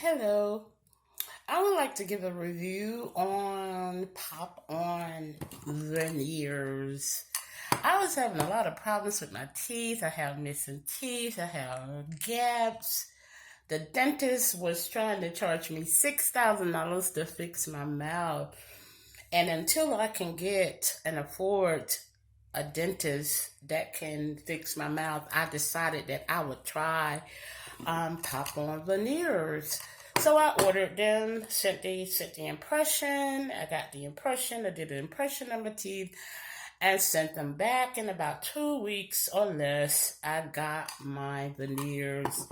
Hello. I would like to give a review on Pop On Veneers. I was having a lot of problems with my teeth. I have missing teeth. I have gaps. The dentist was trying to charge me $6,000 to fix my mouth. And until I can get and afford a dentist that can fix my mouth, I decided that I would try Pop On Veneers. So I ordered them, sent the impression. I got the impression. I did an impression of my teeth and sent them back. In about 2 weeks or less, I got my veneers.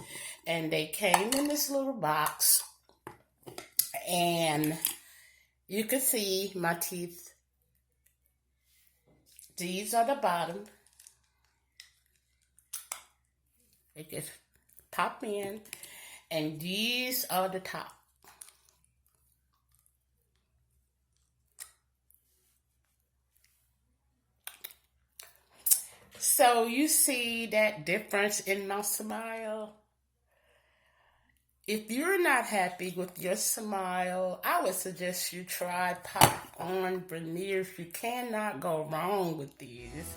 And they came in this little box. And you can see my teeth. These are the bottom. They just pop in. And these are the top. So you see that difference in my smile? If you're not happy with your smile, I would suggest you try Pop On Veneers. You cannot go wrong with these.